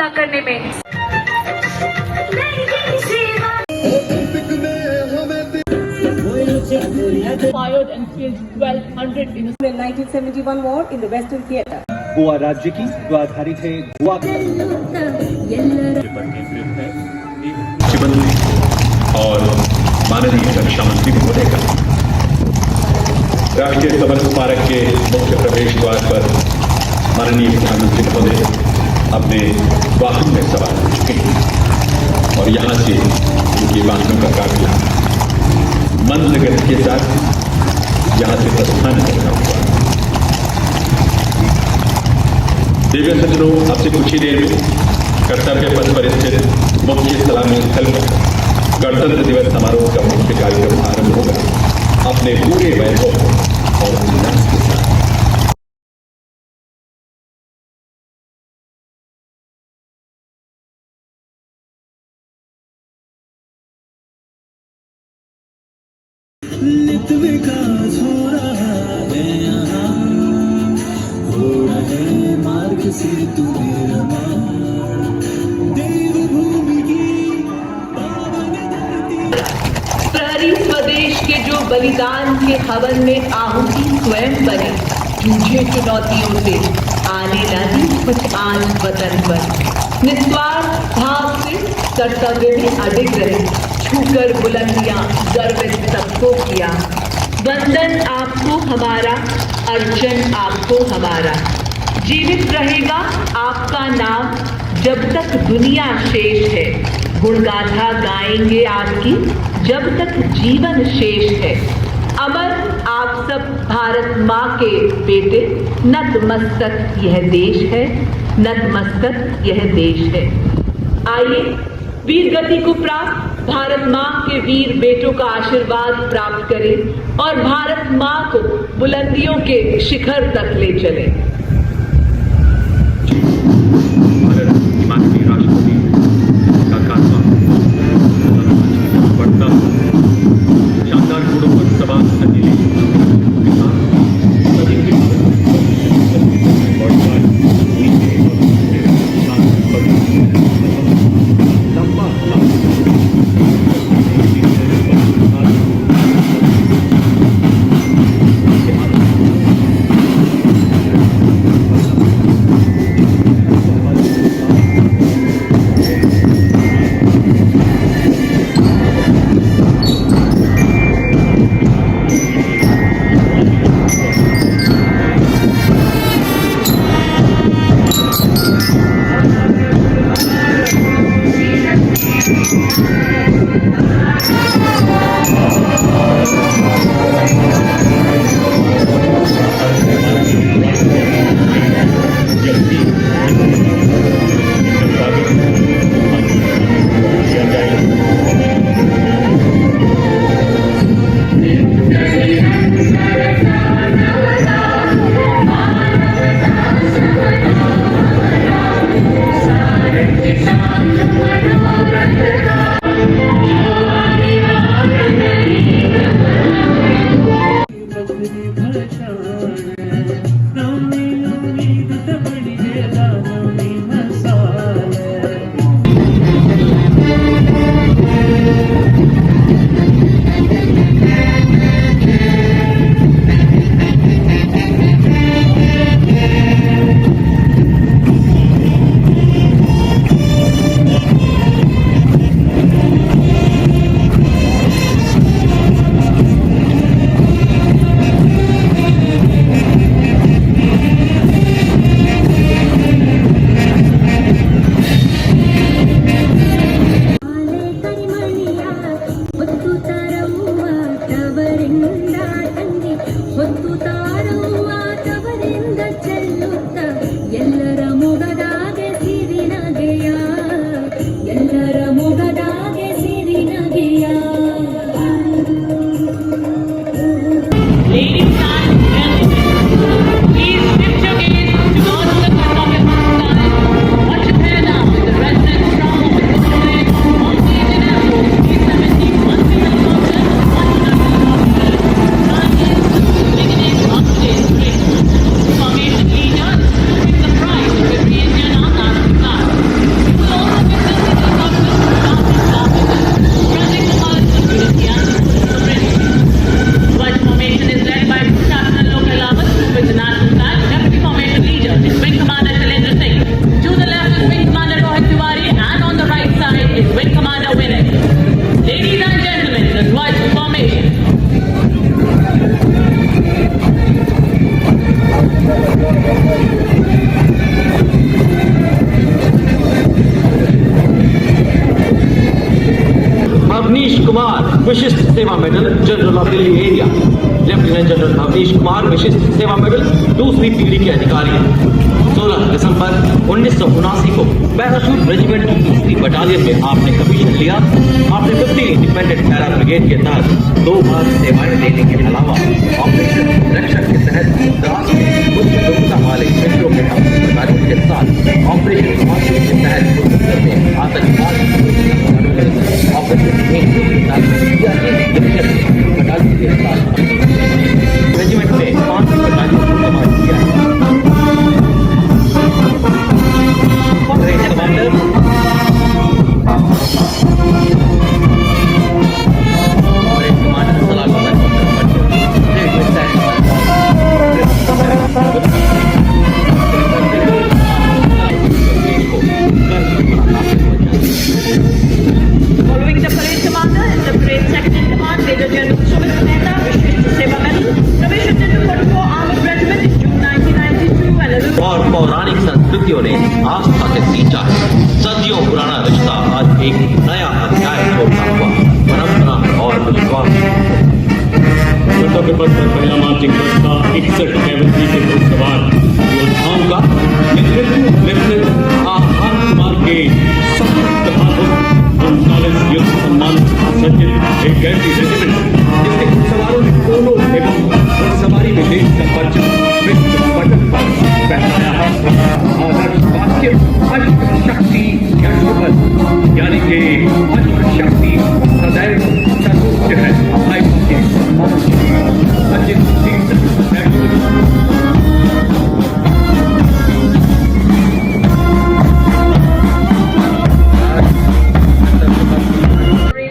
मुकाबला करने में। Fired and killed 1,200 innocent. In 1971 war in the Western Theatre. Goa राज्य की जो आधारित है गोवा मुख्यमंत्री और माननीय रक्षा मंत्री महोदय का राष्ट्रीय समर स्मारक के मुख्य प्रवेश द्वार पर माननीय प्रधानमंत्री महोदय अपने वाहन में सवार हो चुके हैं और यहाँ से उनके वाहनों का काफिला मंद गति के साथ यहाँ से प्रस्थान कर रहा हुआ। देवी सज्जनों, अब से कुछ ही देर में कर्तव्य पथ पर स्थित मुख्य सलामी स्थल पर गणतंत्र दिवस समारोह का मुख्य कार्यक्रम आरंभ होगा अपने पूरे वैभव और उल्लास के साथ। विकास हो रहा है यहाँ, हो रहे मार्ग से तुम्हें रमा, देवभूमि की पावन धरती। प्रहरी स्वदेश के जो बलिदान के हवन में आहुति स्वयं बने, जूझे चुनौतियों से, आने लगी कुछ आज वतन पर, निस्वार्थ भाव से कर्तव्य में अडिग रहे, छूकर बुलंदियां गर्वित सबको किया। वंदन आपको हमारा, अर्चन आपको हमारा, जीवित रहेगा आपका नाम जब तक दुनिया शेष है, गुणगाथा गाएंगे आपकी जब तक जीवन शेष है। अमर आप सब भारत माँ के बेटे, नतमस्तक यह देश है, नतमस्तक यह देश है। आइए वीर गति को प्राप्त भारत माँ के वीर बेटों का आशीर्वाद प्राप्त करें और भारत माँ को बुलंदियों के शिखर तक ले चलें। भारत की माननीय राष्ट्रपति का खात्मा बढ़ता शानदार गुणों पर सवार अकेले के साथ सभी के लंबा सेवा medal general of Delhi area. Lieutenant general Avnish Kumar Vishisht Seva medal दूसरी पीढ़ी के अधिकारी हैं। 16 दिसंबर 1979 को पैराशूट रेजिमेंट की दूसरी बटालियन में आपने कमीशन लिया। आपने 50 इंडिपेंडेंट पैरा ब्रिगेड के तहत 2 बार सेवाएं देने के अलावा ऑपरेशन रक्षक के तहत द्रास में उच्च गुणवत्ता वाले क्षेत्रों के अधिकारियों के साथ ऑपरेशन हिमाचल के तहत कुरुक्षेत्र में आतंकवाद ऑपरेशन बटालियन के साथ रेजिमेंट में 5 बटालियन को कमांड किया है। Following the parade commander is the parade second in command, Major General Sumit Mehta, Vishwist Seva Medal, provisioned into 44 Armored Regiment in June 1992 and और पौराणिक संस्कृतियों ने आस्था से सींचा है। सदियों पुराना रिश्ता आज एक नया अध्याय छोड़ता हुआ परंपरा और विश्वास। गणतंत्र के पथ पर पहला मार्चिंग बस का 61 कैवेंट्री के दो सवार योद्धाओं का नेतृत्व लेफ्टिनेंट आहार कुमार के सशक्त हाथों 39 युद्ध सम्मान सज्जित एक ऐसी रेजिमेंट जिसके सवारों ने पोलो एवं सवारी में देश का परचम विश्व पटल पर फहराया है। आदर्श वाक्य अश्व शक्ति यशोबल यानी कि अश्व शक्ति सदैव सर्वोच्च है। भाई के Sachin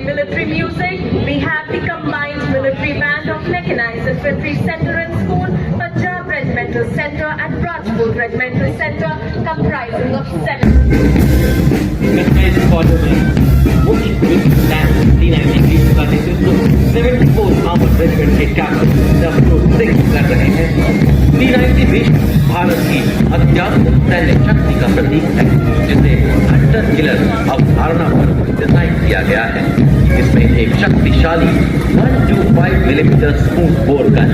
military music, we have the combined military band of mechanized infantry center and school, Punjab Regimental Center and Rajput Regimental Center, comprising of 7 मुख्य प्लान 393 का नेतृत्व 74 आर्मर्ड रेजिमेंट के कैप्टन W6 कर रहे हैं। 390 विश्व भारत की अत्याधुनिक सैन्य शक्ति का प्रतीक है, जिसे हंटर किलर अवधारणा पर डिजाइन किया गया है। इसमें एक शक्तिशाली 125 मिलीमीटर स्मूथ बोर गन,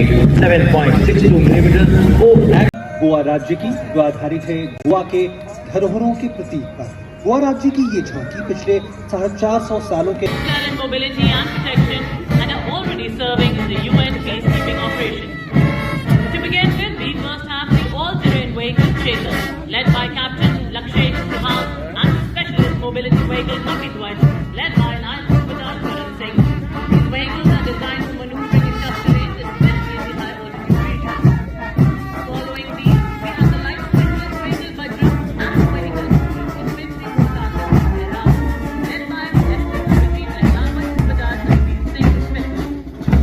एक 7.62 मिलीमीटर गोवा राज्य की जो आधारित है गोवा के धरोहरों के प्रतीक पर। गोवा राज्य की ये झांकी पिछले 450 सालों के Talent, mobility and protection and are already serving in the UN peacekeeping operation. To begin with, we first have the all-terrain vehicle Chetan, led by Captain Lakshay Suhan, and the specialist mobility vehicle Kapitwaj, led by Lieutenant Karan Singh. These vehicles are designed for maneuvering in tough terrain, especially in the high altitude regions. Following these, we have the light specialist vehicle Bajrang and the vehicle Infantry Mortar, led by Lieutenant Rajiv and Lalwat Bajaj Singh Smith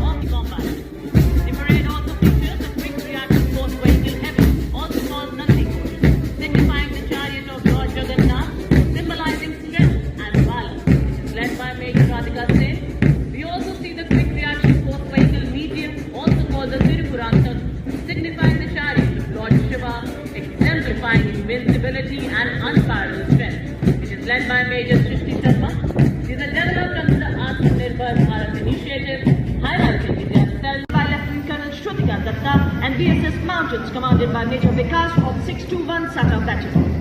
of the combat. The parade also features a quick reaction force vehicle heavy, also called Nandi, signifying the chariot of Lord Jagannath, symbolizing strength and valor. It is led by Major Radhika Singh. We also see the quick reaction force vehicle medium, also called the Tirupurantam, signifying the chariot of Lord Shiva, exemplifying invincibility and unparalleled strength. It is led by Major Srishti Sharma. These are developed under the Atmanirbhar Bharat initiative, highlighting India's self by Lieutenant Colonel Shrutika Datta and BSS Mountains, commanded by Major Vikas of 621 Saka Battalion.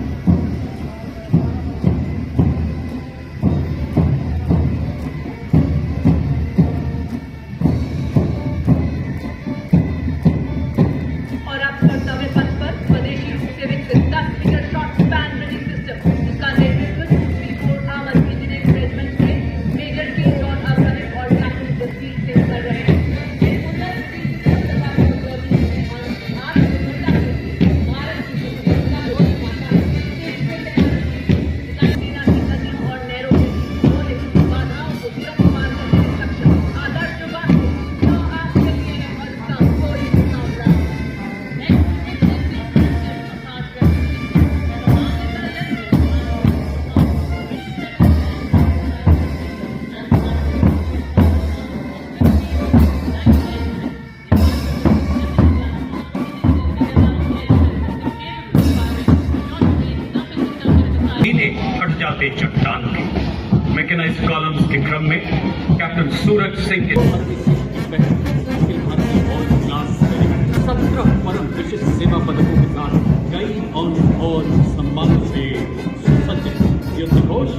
और अब कर्तव्य पथ पर स्वदेशी रूप से विकसित 10 metre short span bridging system, जिसका नेतृत्व 234 आर्मर्ड इंजीनियरिंग रेजिमेंट के मेजर के जॉन अब्राहम और कैप्टन जसवीर सिंह कर रहे हैं। हट जाते चट्टान के मैकेनाइज्ड कॉलम्स के क्रम में कैप्टन सूरज सिंह के 17 परम विशिष्ट सेवा पदकों के साथ कई और सम्मानों से सुसज्जित युद्ध घोष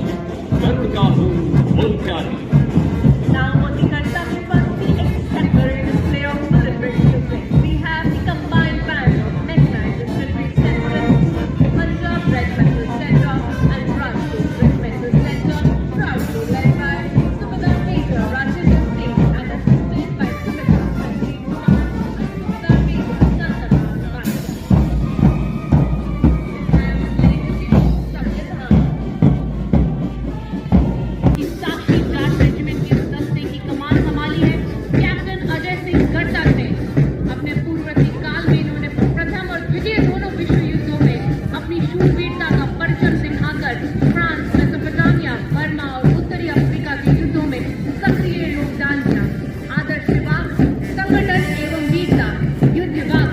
गर्व का हूँ बोल प्यारी। Now on the Kartavya Path, the exemplary display of military discipline, we have the combined band of mechanized infantry centers, Punjab Regimental Center and Rajput Regimental Center, proudly led by Subedar Major Rajinder Singh and assisted by Subedar Manjeet Kumar and Subedar Major Nandan Raj. Sakshi Jat regiment के दस्ते की कमान संभाली है captain Ajay Singh गट्टा ने। अपने पूर्ववर्ती काल में इन्होंने प्रथम और द्वितीय दोनों विश्व युद्धों में अपनी शूरवीरता का परचम दिखाकर फ्रांस, मेसोपोटामिया, बर्मा और उत्तरी अफ्रीका के युद्धों में सक्रिय योगदान दिया। आदर्श विभाग, संगठन एवं वीरता, युद्ध विभाग,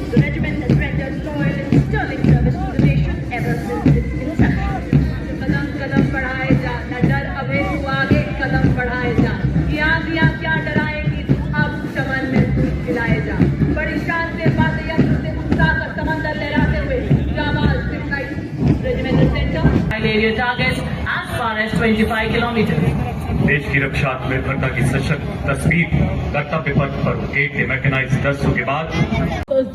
The regiment has rendered loyal and sterling service to the nation ever since its inception. कदम कदम बढ़ाए जा, न डर अबे तू आगे कदम बढ़ाए जा। दिया क्या डराएगी तू अब चमन में तू खिलाए जा। बड़ी शान से बात यंत्र से उत्साह का समंदर लहराते हुए जाबाज सिपाही regimental centre area targets as far as 25 kilometers. देश की रक्षा आत्मनिर्भरता की सशक्त तस्वीर कर्तव्य पथ पर एक मैकेनाइज्ड दस्तों के बाद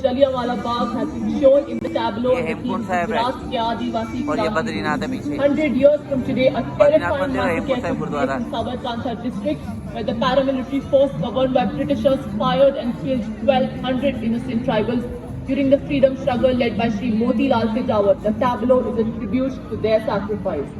Jallianwala Bagh has been shown in the tableau of the Gujarat के आदिवासी और ये बद्रीनाथ है पीछे 100 years from today, a terrifying मंदिर है, massacre took gurdwara. place in Sabarkantha district, where the paramilitary force governed by Britishers fired and killed 1,200 innocent tribals during the freedom struggle led by Sri Motilal Tijawar. The tableau is a tribute to their sacrifice.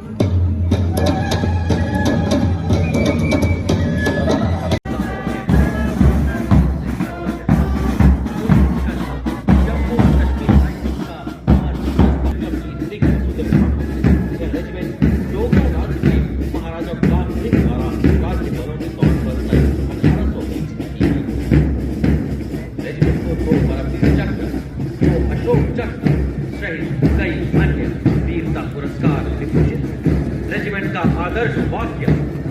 Regiment का आदर्श वाक्य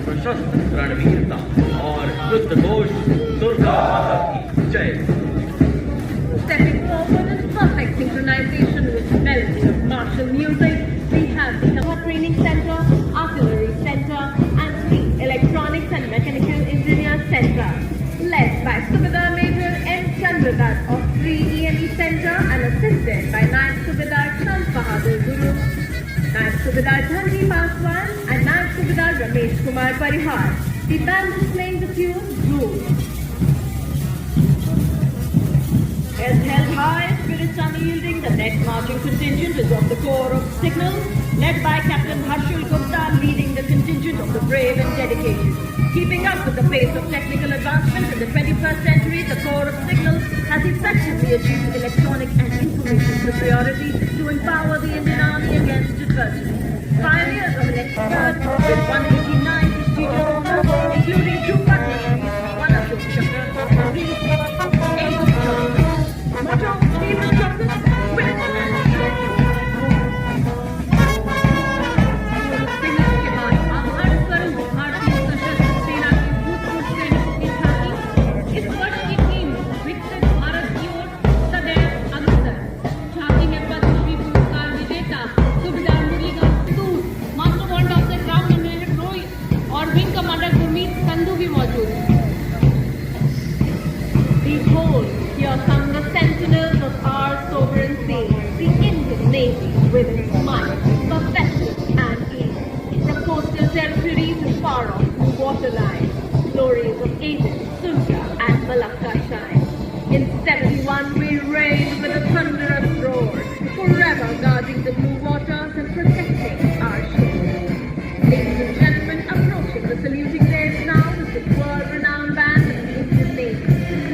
प्रशस्त रणवीरता और युद्ध घोष दुर्गा माता की जय। Stepping forward in perfect synchronization with melody of martial music, we have the Naval Training Center, Artillery Center, and the Electronics and Mechanical Engineer Center, led by Subedar Major M. Chandradat of 3 EME Center and assisted by Naib Subedar Sant Bahadur Guru, Naib Subedar Dhanvi Paswan, and Naib Subedar Ramesh Kumar Parihar. The band is playing the tune Groove. As held high, spirits unyielding, the next marching contingent is of the Corps of Signals, led by Captain Harshul Gupta, leading the contingent of the brave and dedicated. Keeping up with the pace of technical advancement in the 21st century, the Corps of Signals has effectively achieved electronic and information superiority to empower the Indian Army against adversity. Pioneers of electric earth with 189 prestigious orders, including 2 cutlasses, 1 Ashok Chakra, and 3 Aegis Chakras. Macho, Aegis Chakras, signal के बाद आभार करूं भारतीय सशस्त्र सेना की भूतपूर्व सैनिकों की झांकी। इस वर्ष की थीम विकसित भारत की ओर सदैव अग्रसर। झांकी में पद्मश्री पुरस्कार विजेता सुबेदार मुरलीधर दूर, master world of the ground and see the far off blue waterline, glories of Aden, Sundra, and Malacca shine. In 71 we reign with a thunderous roar, forever guarding the blue waters and protecting our shores. Ladies and gentlemen, approaching the saluting days now is the world-renowned band of the Indian Navy,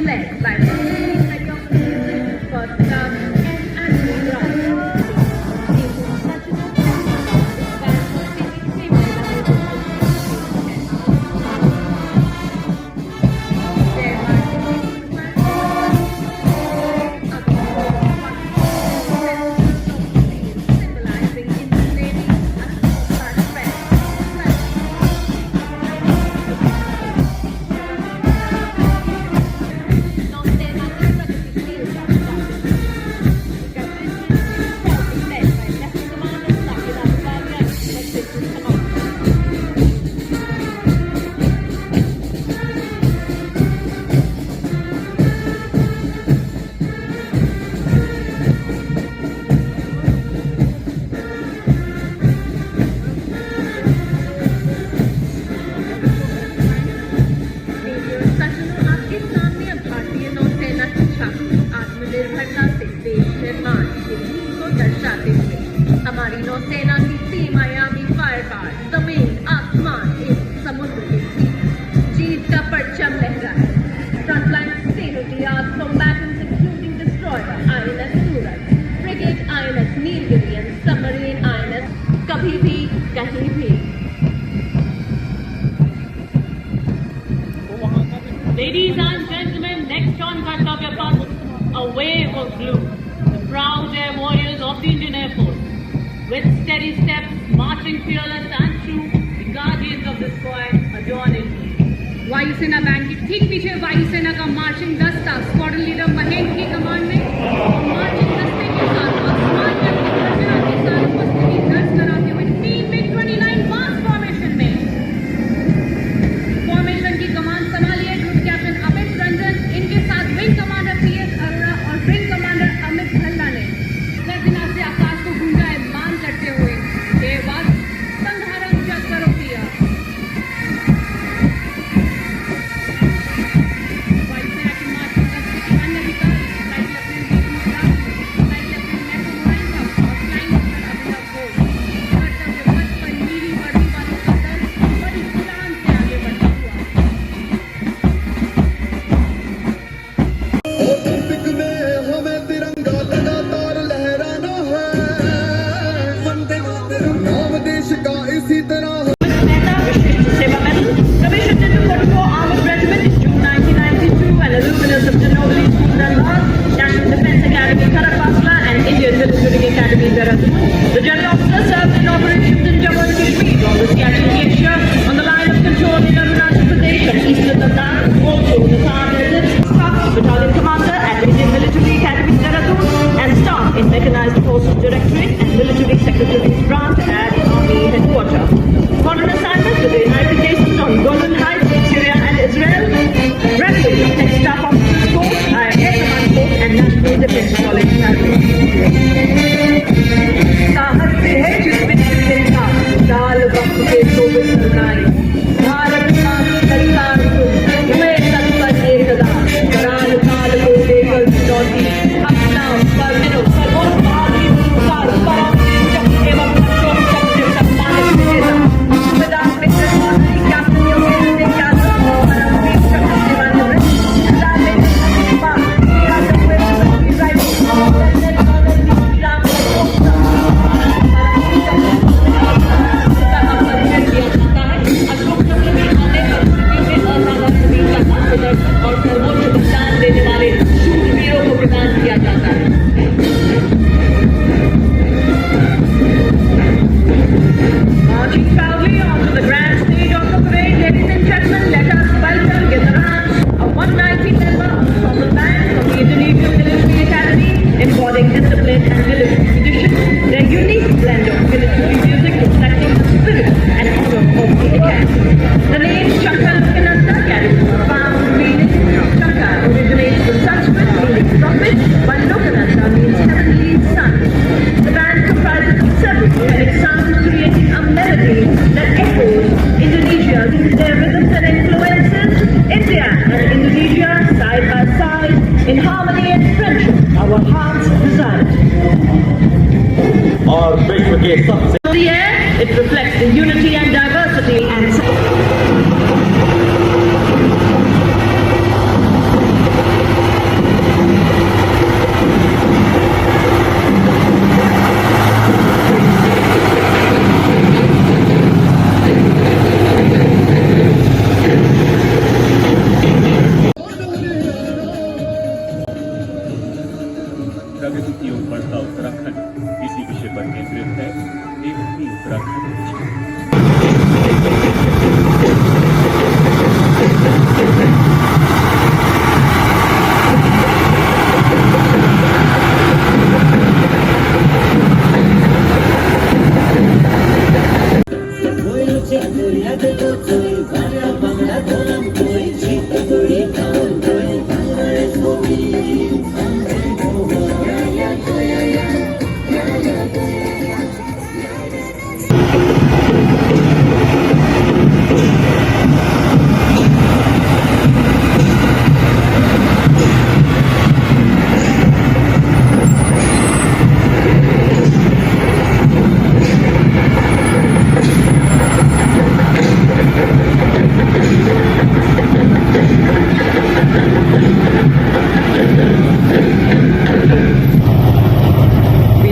led by Martin Second, First Class, and Admiral Raj. हमारी नौसेना की सीमायामी फायरपार जमीन आसमान इस समुद्र के बीच जीत का परचम लहराए frontline state of the art combatants including destroyer INS Suraj frigate INS Nilgiri and submarine INS कभी भी कहीं भी. Ladies and gentlemen, next on Kartavya Path, a wave of blue, the proud air warriors of the Indian Air Force. With steady steps, marching fearless and true, the guardians of the sky adorn it. वायुसेना band के ठीक पीछे वायुसेना का marching दस्ता squadron leader Mahendra की command में marching दस्ते के साथ आसमान तक की गर्जना के साथ उपस्थिति दर्ज कराते हुए टीम में 29 मास फॉर्मेशन में. फॉर्मेशन की कमान संभालिए ग्रुप कैप्टन अमित रंजन, इनके साथ विंग कमांडर PS अरोड़ा और विंग कमांडर अमित भल्ला ने गर्जना से आकाश को गुंजायमान करते हुए ये बात संधारण चक्कर किया. वायुसेना की मार्चिंग दस्ते के अन्य अधिकारी flight lieutenant flight lieutenant Mathew मोराइसा और फ्लाइंग ऑफिसर अभिनव घोष कर्तव्य पथ पर नीली वर्दी वालों का दल बड़ी उड़ान से आगे बढ़ता हुआ. ओलंपिक में हमें तिरंगा लगातार लहराना है. वंदे मातरम नाम देश का इसी तरह Seva Medal, commissioned in the 44 Armored Regiment in June 1992 and alumnus of the Nobel School and Law, National Defence Academy Karakwasla and Indian Military Academy Dehradun. The general officer served in operations in Jammu and Kashmir, on the Siachen Glacier, on the line of control in Arunachal Pradesh and eastern Ladakh, also in the Thar Desert, staff battalion commander at Indian Military Academy Dehradun, and staff in Mechanized Forces Directorate and Military Secretary's branch at Army Headquarters. Foreign assignments with the United Nations on Golan Heights, Syria and Israel. Graduated Tech Staff Officers Course, Air Command Course and National Defence College, साहस से है जिसमें दिल का डाल वक्त के सोबत सरनाई भारत का सरकार को हुए तत्पर एकदा कराल काल को लेकर चुनौती अपना पर्वतों सर्वोच्च भारतीय पुरस्कार परमवीर चक्र एवं अशोक चक्र सम्मानित विजेता मैदान में ऑनरी कैप्टन योगेंद्र सिंह यादव परमवीर चक्र सेवानिवृत्त और सर्वोच्च बलिदान देने वाले शूरवीरों को प्रदान किया जाता है. Marching proudly onto the grand stage of the parade, ladies and gentlemen, let us welcome with a hand a 190 member ensemble band from the Indonesian Military Academy, embodying discipline and military tradition, their unique blend of military music reflecting the spirit and honor of the academy. The name Chakra Lokananta carries profound meaning. Chakra originates from Sanskrit meaning prophet, while Lokananta means heavenly sun. The band comprises of several unique sounds creating a melody that echoes Indonesian We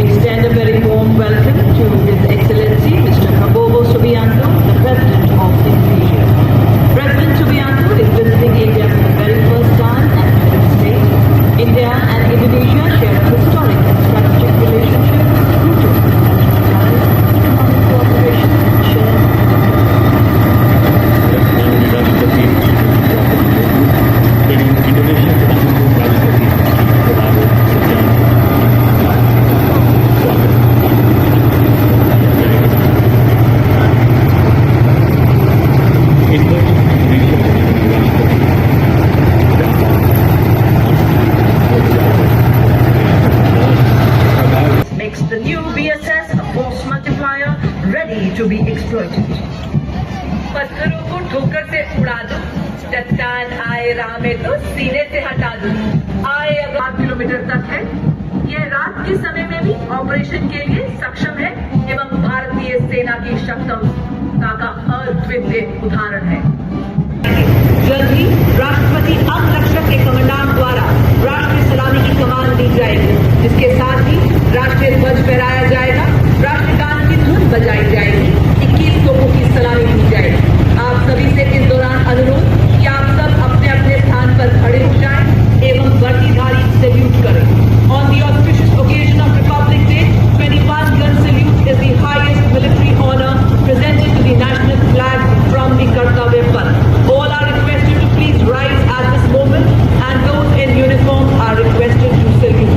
extend a very warm welcome to His Excellency Mr. Prabowo Subianto, the President of Indonesia. President Subianto is visiting India for the very first time as head of state. India and Indonesia share a historic and strategic relationship rooted in cultural ties, economic cooperation, and shared माननीय राष्ट्रपति Indonesia के राष्ट्रपति प्रभाव makes the new BSS a force multiplier ready to be exploited. पत्थरों को ठोकर से उड़ा दो, चट्टान आए राह में तो सीने से हटा दो। आए अगर 8 किलोमीटर तक है, यह रात के समय में भी ऑपरेशन के लिए सक्षम है एवं भारतीय सेना की क्षमता का अद्वितीय उदाहरण है। जल्द ही राष्ट्रपति अंगरक्षक के कमांडेंट द्वारा राष्ट्रीय सलामी की कमान दी जाएगी, जिसके साथ ही राष्ट्रीय ध्वज फहराया जाएगा, राष्ट्रगान की धुन बजाई जाएगी, 21 तोपों की सलामी दी जाएगी। आप सभी से इस दौरान अनुरोध कि आप सब अपने अपने स्थान पर खड़े हो जाएं एवं वर्दीधारी सैल्यूट करें। On the auspicious occasion of Republic Day, 21 gun salute is the highest military honor presented to the national flag from the Kartavya Path. All are requested to please rise at this moment, and those in uniform are requested to salute.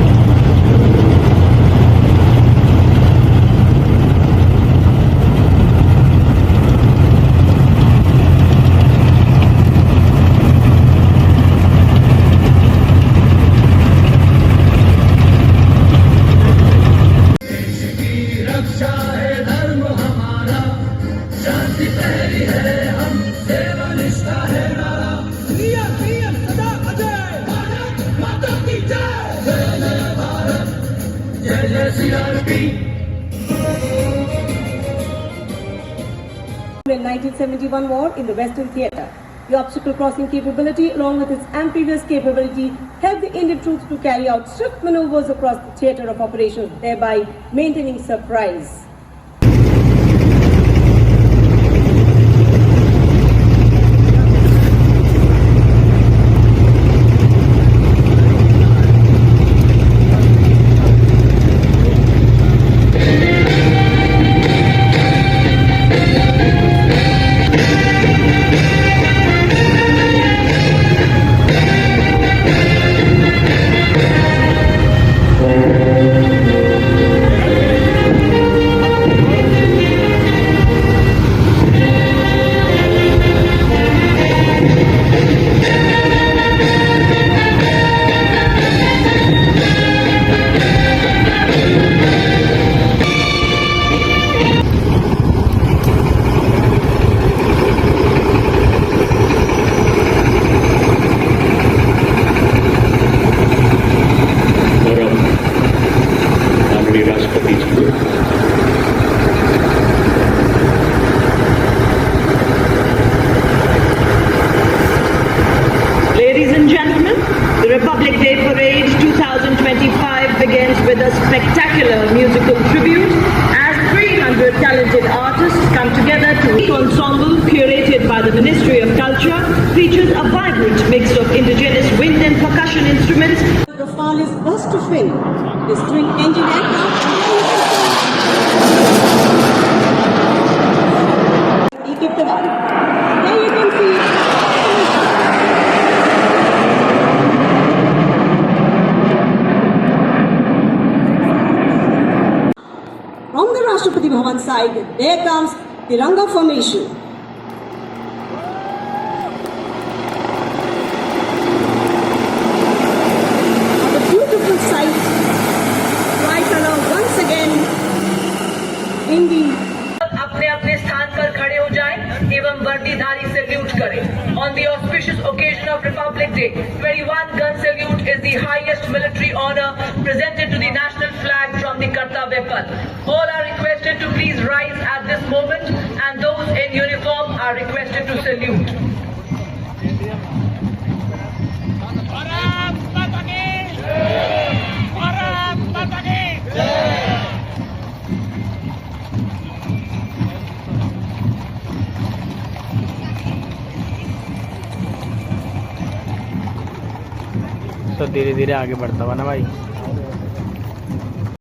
In 1971 war in the Western Theatre. The obstacle crossing capability, along with its amphibious capability, helped the Indian troops to carry out swift maneuvers across the theatre of operations, thereby maintaining surprise. begins with a spectacular musical tribute as 300 talented artists come together to the ensemble curated by the Ministry of Culture features a vibrant mix of indigenous wind and percussion instruments. Rafale is burst to fin. This twin engine aircraft equipped with there you can see from the Rashtrapati Bhavan side, there comes Tiranga formation. करें। On the auspicious occasion of Republic Day, 21 gun salute is the highest military honor presented to the national flag from the Kartavya Path. All are requested to please rise at this moment, and those in uniform are requested to salute. तो धीरे धीरे आगे बढ़ता हुआ ना भाई।